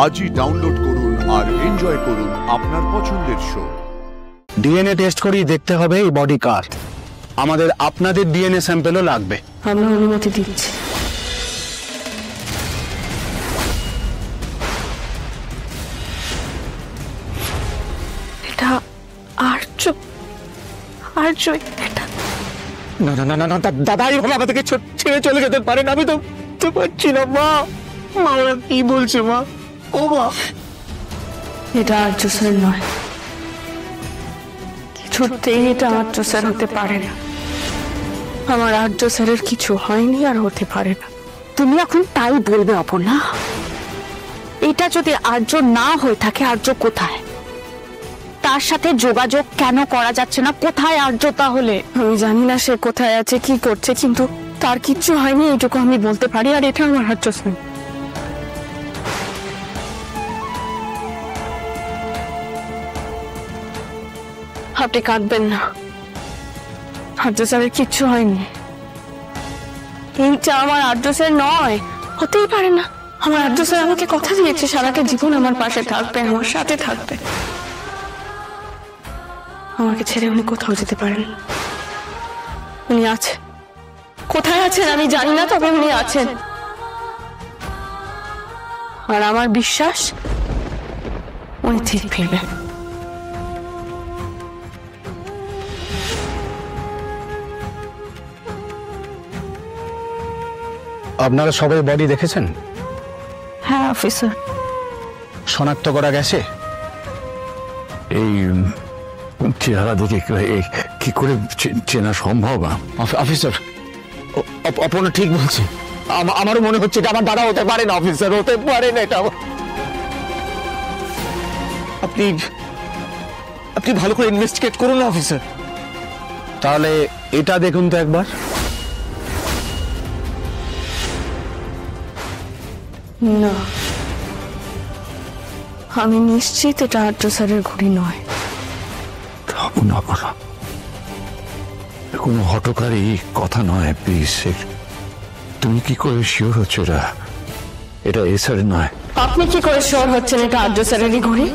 আজই ডাউনলোড করুন আর এনজয় করুন আপনার পছন্দের শো। ডিএনএ টেস্ট করেই দেখতে হবে এই বডি কার। আমাদের আপনাদের ডিএনএ স্যাম্পেলও লাগবে। আমরা অনুমতি দিচ্ছি। এটা আর্য এটা না না না না না দাদা এইভাবে আমাদেরকে ছেড়ে চলে যেতে পারেন। আমি তো পারছি না মা। মা ওরা কি বলছে মা? ও মা, এটা আর্য স্যার নয়, কিছুতেই এটা আর্য স্যার হতে পারে না। আমার আর্য স্যারের কিছু হয়নি আর হতে পারে না। তুমি এখন তাই বলবে অপর্ণা? এটা যদি আর্য না হয়ে থাকে, আর্য কোথায়? তার সাথে যোগাযোগ কেন করা যাচ্ছে না? কোথায় আর্য তাহলে? আমি জানি না সে কোথায় আছে, কি করছে, কিন্তু তার কিচ্ছু হয়নি এইটুকু আমি বলতে পারি। আর এটা আমার আর্য স্যার। আপনি কাঁদবেন না, আর্য স্যারের কিচ্ছু হয়নি। এইটা আমার আর্য স্যার নয়, হতেই পারে না। আমার আর্য স্যার আমাকে কথা দিয়েছে সারাটা জীবন আমার পাশে থাকবে, আমার সাথে থাকবে। আমাকে ছেড়ে উনি কোথাও যেতে পারেন। উনি আছেন, কোথায় আছেন আমি জানি না, তবে উনি আছেন। আর আমার বিশ্বাস উনি ঠিক ফিরবেন। আপনারা সবাই বডি দেখেছেন? হ্যাঁ অফিসার। শনাক্ত করা গেছে? এই চেহারা দেখে কি করে চেনা সম্ভব? অফিসার অপর্ণা ঠিক বলছে। আমারও মনে হচ্ছে এটা আমার দাদা হতে পারে না। অফিসার হতে পারে না এটা। আপনি ভালো করে ইনভেস্টিগেট করুন না অফিসার। তাহলে এটা দেখুন তো একবার। না, আমি নিশ্চিত এটা আর্য স্যারের ঘড়ি নয়। কোনো হঠকারী কথা নয় প্লিজ। তুমি কি করে শিওর হচ্ছ এটা এসআর নয়? আপনি কি করে শিওর হচ্ছেন এটা আর্য স্যারেরই ঘড়ি?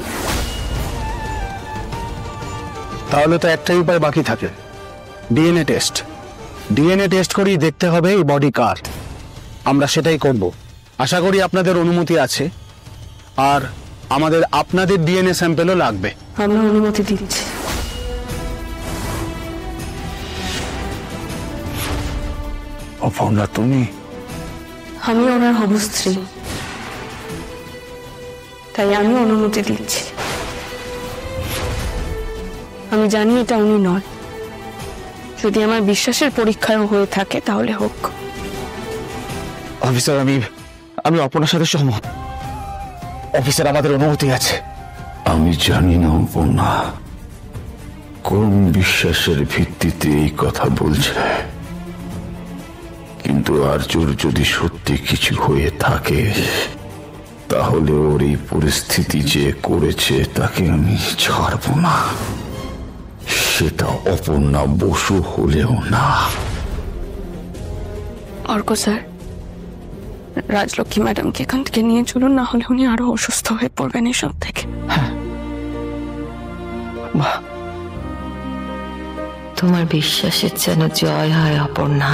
তাহলে তো একটাই উপায় বাকি থাকে, ডিএনএ টেস্ট। ডিএনএ টেস্ট করেই দেখতে হবে এই বডি কার। আমরা সেটাই করব। আশা করি আপনাদের অনুমতি আছে। আর আমাদের আপনাদের ডিএনএ স্যাম্পেলও লাগবে। আমরা অনুমতি দিচ্ছি। অপর্ণা তুমি? আমি ওনার হবু স্ত্রী, তাই আমি অনুমতি দিচ্ছি। আমি জানি এটা উনি নয়। যদি আমার বিশ্বাসের পরীক্ষায় হয়ে থাকে তাহলে হোক। অফিসার আমি অপর্ণার সাথে সহমত। অফিসার আমাদের অনুমতি আছে। আমি জানি না অপর্ণা কোন বিশ্বাসের ভিত্তিতে এই কথা বলছে, কিন্তু আর্যর যদি সত্যি কিছু হয়ে থাকে তাহলে ওর এই পরিস্থিতি যে করেছে তাকে আমি ছাড়ব না, সেটা অপর্ণা বসু হলেও না। অর্ক স্যার, রাজলক্ষ্মী ম্যাডামকে এখান থেকে নিয়ে চলুন, না হলে উনি আরো অসুস্থ হয়ে পড়বেন এসব থেকে। তোমার বিশ্বাসের যেন জয় হয় অপর্ণা।